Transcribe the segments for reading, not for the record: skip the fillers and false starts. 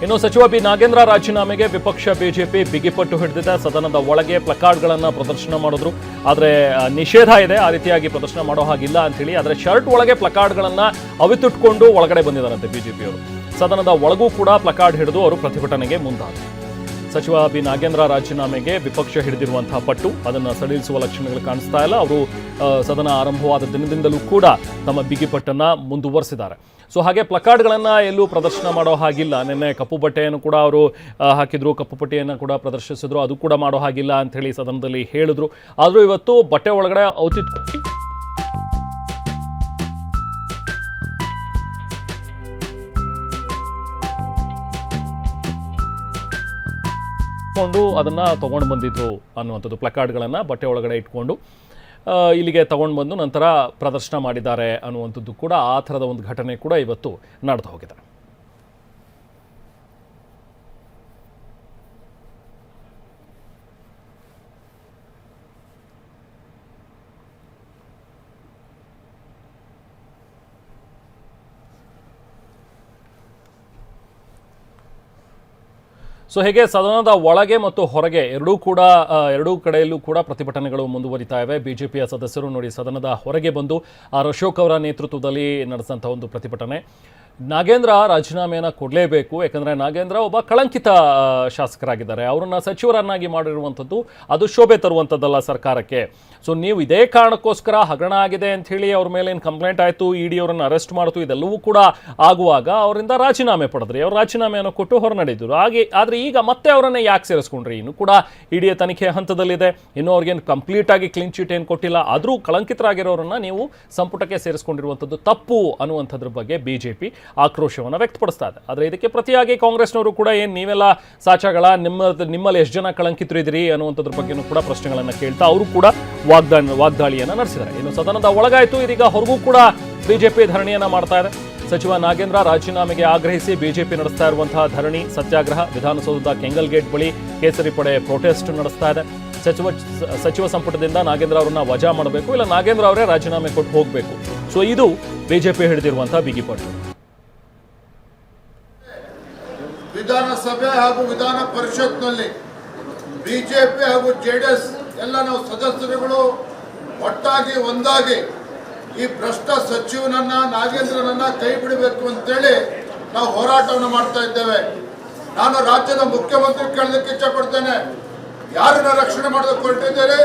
ಇನ್ನು ಸಚಿವ ಬಿ ನಾಗೇಂದ್ರ ರಾಜೀನಾಮೆಗೆ ವಿಪಕ್ಷ ಬಿಜೆಪಿ ಬಿಗಿಪಟ್ಟು ಹಿಡಿದಿದೆ. ಸದನದ ಒಳಗೆ ಪ್ಲಕಾರ್ಡ್ಗಳನ್ನು ಪ್ರದರ್ಶನ ಮಾಡಿದ್ರು. ಆದರೆ ನಿಷೇಧ ಇದೆ, ಆ ರೀತಿಯಾಗಿ ಪ್ರದರ್ಶನ ಮಾಡೋ ಹಾಗಿಲ್ಲ ಅಂತ ಹೇಳಿ. ಆದರೆ ಶರ್ಟ್ ಒಳಗೆ ಪ್ಲಕಾರ್ಡ್ಗಳನ್ನು ಅವಿತುಟ್ಕೊಂಡು ಒಳಗಡೆ ಬಂದಿದ್ದಾರಂತೆ ಬಿಜೆಪಿಯವರು. ಸದನದ ಒಳಗೂ ಕೂಡ ಪ್ಲಕಾರ್ಡ್ ಹಿಡಿದು ಅವರು ಪ್ರತಿಭಟನೆಗೆ ಮುಂದಾದರು. ಸಚಿವ ಬಿ ನಾಗೇಂದ್ರ ರಾಜೀನಾಮೆಗೆ ವಿಪಕ್ಷ ಹಿಡಿದಿರುವಂತಹ ಪಟ್ಟು ಅದನ್ನು ಸಡಿಲಿಸುವ ಲಕ್ಷಣಗಳು ಕಾಣಿಸ್ತಾ ಇಲ್ಲ. ಅವರು ಸದನ ಆರಂಭವಾದ ದಿನದಿಂದಲೂ ಕೂಡ ತಮ್ಮ ಬಿಗಿಪಟ್ಟನ್ನು ಮುಂದುವರಿಸಿದ್ದಾರೆ. ಸೊ ಹಾಗೆ ಪ್ಲಕಾರ್ಡ್ಗಳನ್ನು ಎಲ್ಲೂ ಪ್ರದರ್ಶನ ಮಾಡೋ ಹಾಗಿಲ್ಲ. ನಿನ್ನೆ ಕಪ್ಪು ಬಟ್ಟೆಯನ್ನು ಕೂಡ ಅವರು ಹಾಕಿದ್ರು, ಕಪ್ಪು ಪಟ್ಟಿಯನ್ನು ಕೂಡ ಪ್ರದರ್ಶಿಸಿದ್ರು, ಅದು ಕೂಡ ಮಾಡೋ ಹಾಗಿಲ್ಲ ಅಂತ ಹೇಳಿ ಸದನದಲ್ಲಿ ಹೇಳಿದ್ರು. ಆದರೂ ಇವತ್ತು ಬಟ್ಟೆ ಒಳಗಡೆ ಅದನ್ನು ತೊಗೊಂಡು ಬಂದಿದ್ರು ಅನ್ನುವಂಥದ್ದು. ಪ್ಲಕಾರ್ಡ್ಗಳನ್ನು ಬಟ್ಟೆ ಒಳಗಡೆ ಇಟ್ಕೊಂಡು ಇಲ್ಲಿಗೆ ತಗೊಂಡು ಬಂದು ನಂತರ ಪ್ರದರ್ಶನ ಮಾಡಿದ್ದಾರೆ ಅನ್ನುವಂಥದ್ದು ಕೂಡ ಆ ಥರದ ಒಂದು ಘಟನೆ ಕೂಡ ಇವತ್ತು ನಡೆದು ಹೋಗಿದೆ. ಸೊ ಹೇಗೆ ಸದನದ ಒಳಗೆ ಮತ್ತು ಹೊರಗೆ ಎರಡೂ ಕಡೆಯಲ್ಲೂ ಕೂಡ ಪ್ರತಿಭಟನೆಗಳು ಮುಂದುವರಿತಾ ಇವೆ. ಬಿಜೆಪಿಯ ಸದಸ್ಯರು ನೋಡಿ ಸದನದ ಹೊರಗೆ ಬಂದು ಅಶೋಕ್ ಅವರ ನೇತೃತ್ವದಲ್ಲಿ ನಡೆಸಿದಂಥ ಒಂದು ಪ್ರತಿಭಟನೆ. ನಾಗೇಂದ್ರ ರಾಜೀನಾಮೆಯನ್ನು ಕೊಡಲೇಬೇಕು, ಯಾಕಂದರೆ ನಾಗೇಂದ್ರ ಒಬ್ಬ ಕಳಂಕಿತ ಶಾಸಕರಾಗಿದ್ದಾರೆ. ಅವರನ್ನು ಸಚಿವರನ್ನಾಗಿ ಮಾಡಿರುವಂಥದ್ದು ಅದು ಶೋಭೆ ತರುವಂಥದ್ದಲ್ಲ ಸರ್ಕಾರಕ್ಕೆ. ಸೊ ನೀವು ಇದೇ ಕಾರಣಕ್ಕೋಸ್ಕರ ಹಗರಣ ಆಗಿದೆ ಅಂತ ಹೇಳಿ ಅವ್ರ ಮೇಲೆ ಏನು ಕಂಪ್ಲೇಂಟ್ ಆಯಿತು, ಇಡಿ ಅವರನ್ನು ಅರೆಸ್ಟ್ ಮಾಡಿತು, ಇದೆಲ್ಲವೂ ಕೂಡ ಆಗುವಾಗ ಅವರಿಂದ ರಾಜೀನಾಮೆ ಪಡೆದ್ರಿ. ಅವ್ರು ರಾಜೀನಾಮೆಯನ್ನು ಕೊಟ್ಟು ಹೊರನಡೆದರು. ಆದರೆ ಈಗ ಮತ್ತೆ ಅವರನ್ನೇ ಯಾಕೆ ಸೇರಿಸ್ಕೊಂಡ್ರಿ? ಇನ್ನು ಕೂಡ ಇಡಿಯ ತನಿಖೆ ಹಂತದಲ್ಲಿದೆ, ಇನ್ನೂ ಅವ್ರಿಗೇನು ಕಂಪ್ಲೀಟ್ ಆಗಿ ಕ್ಲೀನ್ ಚೀಟ್ ಏನು ಕೊಟ್ಟಿಲ್ಲ. ಆದರೂ ಕಳಂಕಿತರಾಗಿರೋರನ್ನ ನೀವು ಸಂಪುಟಕ್ಕೆ ಸೇರಿಸ್ಕೊಂಡಿರುವಂಥದ್ದು ತಪ್ಪು ಅನ್ನುವಂಥದ್ರ ಬಗ್ಗೆ ಬಿಜೆಪಿ ಆಕ್ರೋಶವನ್ನು ವ್ಯಕ್ತಪಡಿಸ್ತಾ ಇದೆ. ಆದರೆ ಇದಕ್ಕೆ ಪ್ರತಿಯಾಗಿ ಕಾಂಗ್ರೆಸ್ನವರು ಕೂಡ ಏನು ನೀವೆಲ್ಲ ಸಾಚಾಗಳ, ನಿಮ್ಮಲ್ಲಿ ಎಷ್ಟು ಜನ ಕಳಂಕಿತರು ಇದ್ರಿ ಅನ್ನುವಂಥದ್ರ ಬಗ್ಗೆನೂ ಕೂಡ ಪ್ರಶ್ನೆಗಳನ್ನು ಕೇಳ್ತಾ ಅವರು ಕೂಡ ವಾಗ್ದಾಳಿಯನ್ನು ನಡೆಸಿದ್ದಾರೆ. ಇನ್ನು ಸದನದ ಒಳಗಾಯಿತು, ಇದೀಗ ಹೊರಗೂ ಕೂಡ ಬಿಜೆಪಿ ಧರಣಿಯನ್ನ ಮಾಡ್ತಾ ಇದೆ. ಸಚಿವ ನಾಗೇಂದ್ರ ರಾಜೀನಾಮೆಗೆ ಆಗ್ರಹಿಸಿ ಬಿಜೆಪಿ ನಡೆಸ್ತಾ ಇರುವಂತಹ ಧರಣಿ ಸತ್ಯಾಗ್ರಹ ವಿಧಾನಸೌಧದ ಕೆಂಗಲ್ ಗೇಟ್ ಬಳಿ ಕೇಸರಿ ಪಡೆ ಪ್ರೊಟೆಸ್ಟ್ ನಡೆಸ್ತಾ ಇದೆ. ಸಚಿವ ಸಂಪುಟದಿಂದ ನಾಗೇಂದ್ರ ಅವರನ್ನ ವಜಾ ಮಾಡಬೇಕು, ಇಲ್ಲ ನಾಗೇಂದ್ರ ಅವರೇ ರಾಜೀನಾಮೆ ಕೊಟ್ಟು ಹೋಗಬೇಕು. ಸೊ ಇದು ಬಿಜೆಪಿ ಹಿಡಿದಿರುವಂತಹ ಬಿಗಿಪಟ್ಟು. ವಿಧಾನಸಭೆ ಹಾಗೂ ವಿಧಾನ ಪರಿಷತ್ನಲ್ಲಿ ಬಿಜೆಪಿ ಹಾಗೂ ಜೆಡಿಎಸ್ ಎಲ್ಲ ನಾವು ಸದಸ್ಯರುಗಳು ಒಟ್ಟಾಗಿ ಒಂದಾಗಿ ಈ ಭ್ರಷ್ಟ ಸಚಿವನನ್ನ ನಾಗೇಂದ್ರನನ್ನ ಕೈ ಬಿಡಬೇಕು ಅಂತೇಳಿ ನಾವು ಹೋರಾಟವನ್ನು ಮಾಡ್ತಾ ಇದ್ದೇವೆ. ನಾನು ರಾಜ್ಯದ ಮುಖ್ಯಮಂತ್ರಿ ಕೇಳಲಿಕ್ಕೆ ಇಚ್ಛೆ ಪಡ್ತೇನೆ, ಯಾರನ್ನ ರಕ್ಷಣೆ ಮಾಡೋದಕ್ಕೆ ಹೊರಟಿದ್ದಾರೆ?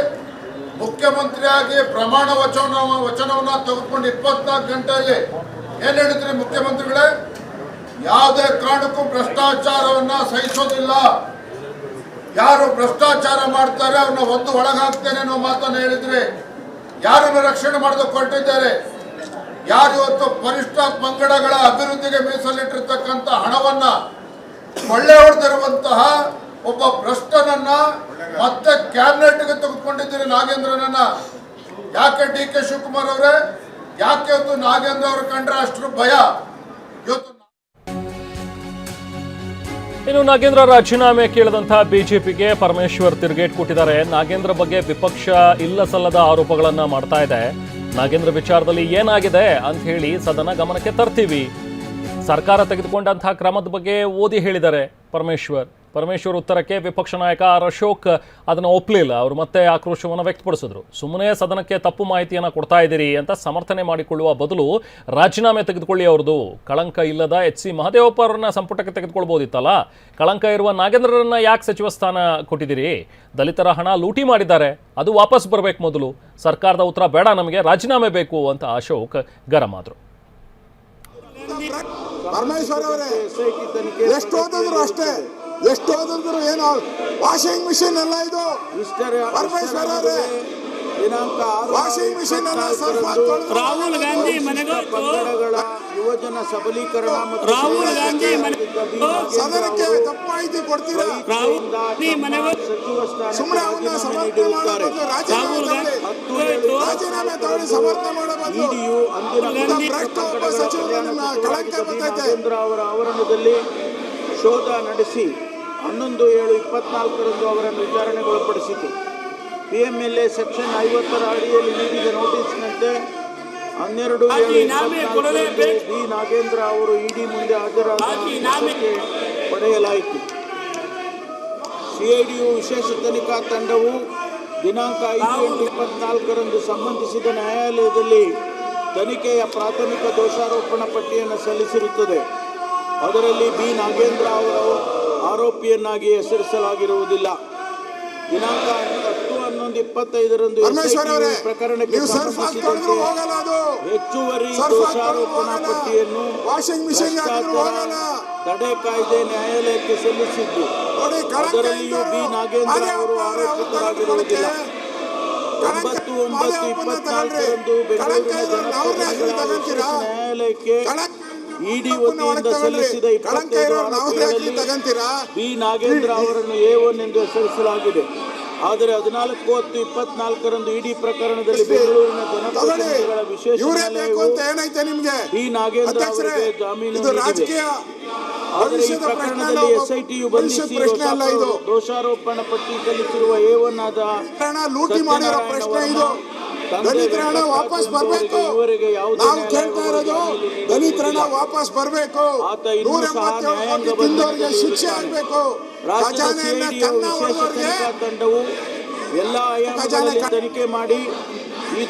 ಮುಖ್ಯಮಂತ್ರಿಯಾಗಿ ಪ್ರಮಾಣ ವಚನವನ್ನ ತೆಗೆದುಕೊಂಡು 24 ಗಂಟೆಯಲ್ಲಿ ಏನ್ ಹೇಳಿದ್ರಿ ಮುಖ್ಯಮಂತ್ರಿಗಳೇ? ಯಾವುದೇ ಕಾರಣಕ್ಕೂ ಭ್ರಷ್ಟಾಚಾರವನ್ನ ಸಹಿಸೋದಿಲ್ಲ, ಯಾರು ಭ್ರಷ್ಟಾಚಾರ ಮಾಡ್ತಾರೆ ಅವ್ರನ್ನ ಒಂದು ಒಳಗಾಗ್ತೇನೆ ಅನ್ನೋ ಮಾತನ್ನ ಹೇಳಿದ್ರೆ, ಯಾರನ್ನು ರಕ್ಷಣೆ ಮಾಡೋದಕ್ಕೆ ಹೊರಟಿದ್ದಾರೆ? ಯಾರು ಇವತ್ತು ಪರಿಷ್ಠ ಪಂಗಡಗಳ ಅಭಿವೃದ್ಧಿಗೆ ಮೀಸಲಿಟ್ಟಿರ್ತಕ್ಕಂಥ ಹಣವನ್ನ ಕೊಳ್ಳೆ ಹೊಡೆದಿರುವಂತಹ ಒಬ್ಬ ಭ್ರಷ್ಟನನ್ನ ಮತ್ತೆ ಕ್ಯಾಬಿನೆಟ್ಗೆ ತೆಗೆದುಕೊಂಡಿದ್ದೀರಿ ನಾಗೇಂದ್ರನನ್ನ. ಯಾಕೆ ಡಿ ಕೆ ಶಿವಕುಮಾರ್ ಅವರೇ, ಯಾಕೆ ಇವತ್ತು ನಾಗೇಂದ್ರ ಅವ್ರ ಕಂಡ್ರೆ ಅಷ್ಟು ಭಯ? ಇವತ್ತು ಇನ್ನು ನಾಗೇಂದ್ರ ರಾಜೀನಾಮೆ ಕೇಳಿದಂತಹ ಬಿಜೆಪಿಗೆ ಪರಮೇಶ್ವರ್ ತಿರುಗೇಟ್ ಕೊಟ್ಟಿದ್ದಾರೆ. ನಾಗೇಂದ್ರ ಬಗ್ಗೆ ವಿಪಕ್ಷ ಇಲ್ಲ ಸಲ್ಲದ ಆರೋಪಗಳನ್ನ ಮಾಡ್ತಾ ಇದೆ. ನಾಗೇಂದ್ರ ವಿಚಾರದಲ್ಲಿ ಏನಾಗಿದೆ ಅಂತ ಹೇಳಿ ಸದನ ಗಮನಕ್ಕೆ ತರ್ತೀವಿ. ಸರ್ಕಾರ ತೆಗೆದುಕೊಂಡಂತಹ ಕ್ರಮದ ಬಗ್ಗೆ ಓದಿ ಹೇಳಿದ್ದಾರೆ ಪರಮೇಶ್ವರ್ ಉತ್ತರಕ್ಕೆ ವಿಪಕ್ಷ ನಾಯಕ ಅಶೋಕ್ ಅದನ್ನು ಒಪ್ಪಲಿಲ್ಲ. ಅವರು ಮತ್ತೆ ಆಕ್ರೋಶವನ್ನು ವ್ಯಕ್ತಪಡಿಸಿದ್ರು. ಸುಮ್ಮನೆ ಸದನಕ್ಕೆ ತಪ್ಪು ಮಾಹಿತಿಯನ್ನು ಕೊಡ್ತಾ ಇದ್ದೀರಿ ಅಂತ ಸಮರ್ಥನೆ ಮಾಡಿಕೊಳ್ಳುವ ಬದಲು ರಾಜೀನಾಮೆ ತೆಗೆದುಕೊಳ್ಳಿ. ಅವ್ರದ್ದು ಕಳಂಕ ಇಲ್ಲದ HC ಮಹದೇವಪ್ಪ ಅವರನ್ನ ಸಂಪುಟಕ್ಕೆ ತೆಗೆದುಕೊಳ್ಬೋದಿತ್ತಲ್ಲ. ಕಳಂಕ ಇರುವ ನಾಗೇಂದ್ರರನ್ನ ಯಾಕೆ ಸಚಿವ ಸ್ಥಾನ ಕೊಟ್ಟಿದ್ದೀರಿ? ದಲಿತರ ಹಣ ಲೂಟಿ ಮಾಡಿದ್ದಾರೆ, ಅದು ವಾಪಸ್ ಬರಬೇಕು. ಮೊದಲು ಸರ್ಕಾರದ ಉತ್ತರ ಬೇಡ, ನಮಗೆ ರಾಜೀನಾಮೆ ಬೇಕು ಅಂತ ಅಶೋಕ್ ಗರಂ ಆದ್ರು. ಪರಮೇಶ್ವರ್ ಅವರೇ ಎಷ್ಟು ಓದಿದ್ರು ಅಷ್ಟೇ, ಎಷ್ಟು ಓದಿದ್ರು ಏನು ವಾಷಿಂಗ್ ಮಿಷಿನ್ ಎಲ್ಲ ಇದು ಪರಮೇಶ್ವರ್ ಅವರೇ ವಾಷಿಂಗ್ ಮಿಷಿನ್ ಎಲ್ಲ ರಾಹುಲ್ ಗಾಂಧಿ ಮನೆಗಳ ಯುವಜನ ಸಬಲೀಕರಣ ಮತ್ತು ರಾಹುಲ್ ಗಾಂಧಿ ಸದನಕ್ಕೆ ತಪ್ಪು ಮಾಹಿತಿ ಕೊಡ್ತೀರಾ? ಸುಮ್ಮನೆ ಅವನ್ನ ಸಮರ್ಥನೆ ಮಾಡಬಹುದು, ರಾಜೀನಾಮೆ ತಗೊಳ್ಳಿ, ಸಮರ್ಥನೆ ಮಾಡಬಹುದು. ಭ್ರಷ್ಟ ಒಬ್ಬ ಸಚಿವರನ್ನ ಕಳಂಕ ಬರ್ತೈತೆ. ಅವರ ಆವರಣದಲ್ಲಿ ಶೋಧ ನಡೆಸಿ 11/7/24 ಅವರನ್ನು ವಿಚಾರಣೆಗೊಳಪಡಿಸಿತು. PMLA ಸೆಕ್ಷನ್ 50 ಅಡಿಯಲ್ಲಿ ನೀಡಿದ ನೋಟಿಸ್ನಂತೆ 12/7/24 ಡಿ ನಾಗೇಂದ್ರ ಅವರು ಇಡಿ ಮುಂದೆ ಹಾಜರಾದ ಪಡೆಯಲಾಯಿತು. ಸಿಐಡಿಯು ವಿಶೇಷ ತನಿಖಾ ತಂಡವು ದಿನಾಂಕ 5/8/24 ಸಂಬಂಧಿಸಿದ ನ್ಯಾಯಾಲಯದಲ್ಲಿ ತನಿಖೆಯ ಪ್ರಾಥಮಿಕ ದೋಷಾರೋಪಣಾ ಪಟ್ಟಿಯನ್ನು ಸಲ್ಲಿಸಿರುತ್ತದೆ. ಅದರಲ್ಲಿ ಬಿ ನಾಗೇಂದ್ರ ಅವರು ಆರೋಪಿಯನ್ನಾಗಿ ಹೆಸರಿಸಲಾಗಿರುವುದಿಲ್ಲ. ದಿನಾಂಕ 10/11/25 ಪ್ರಕರಣಕ್ಕೆ ಸಂಬಂಧಿಸಿದಂತೆ ಹೆಚ್ಚುವರಿ ದೋಷಾರೋಪಣಾ ಪಟ್ಟಿಯನ್ನು ಭ್ರಷ್ಟಾಚಾರ ತಡೆ ಕಾಯ್ದೆ ನ್ಯಾಯಾಲಯಕ್ಕೆ ಸಲ್ಲಿಸಿದ್ದು, ಅದರಲ್ಲಿಯೂ ಬಿ ನಾಗೇಂದ್ರ ಅವರು ಆರೋಪಿತರಾಗಿರುವುದಿಲ್ಲ. 9/9/24 ಬೆಂಗಳೂರಿನ ಜನಪ್ರತಿನಿಧಿಗಳ ವಿಶೇಷ ನ್ಯಾಯಾಲಯಕ್ಕೆ ಇಡಿ ವತಿಯಿಂದ ಸಲ್ಲಿಸಿದ 25 ಆರೋಪಿಗಳಲ್ಲಿ ಬಿ ನಾಗೇಂದ್ರ ಅವರನ್ನು A1 ಎಂದು ಹೆಸರಿಸಲಾಗಿದೆ. ಆದರೆ 14/10/24 ಇಡಿ ಪ್ರಕರಣದಲ್ಲಿ ಬೆಂಗಳೂರಿನ ಜನಪ್ರತಿನಿಧಿಗಳ ವಿಶೇಷ ನ್ಯಾಯಾಲಯವು ಬಿ ನಾಗೇಂದ್ರ ಅವರಿಗೆ ಜಾಮೀನು ನೀಡಿದೆ. ಆದರೆ ಈ ಪ್ರಕರಣದಲ್ಲಿ SITಯು ಬಂಧಿಸಿ ದೋಷಾರೋಪಣಾ ಪಟ್ಟಿ ಸಲ್ಲಿಸಿರುವ A1 ಆದ ದಲಿತರ ಹಣ ವಾಪಸ್ ಬರಬೇಕು. ನಾವು ಕೇಳ್ತಾ ಇರೋದು ದಲಿತರ ಹಣ ವಾಪಸ್ ಬರಬೇಕು. 180 ಕೋಟಿ ತಿಂದವರಿಗೆ ಶಿಕ್ಷೆ ಆಗಬೇಕು. ಖಜಾನೆಯನ್ನ ಕನ್ನ ಹೊಡೆದವರಿಗೆ ತಂಡವು ಎಲ್ಲ ಆಯಾಮಗಳಲ್ಲಿ ತನಿಖೆ ಮಾಡಿ ಈ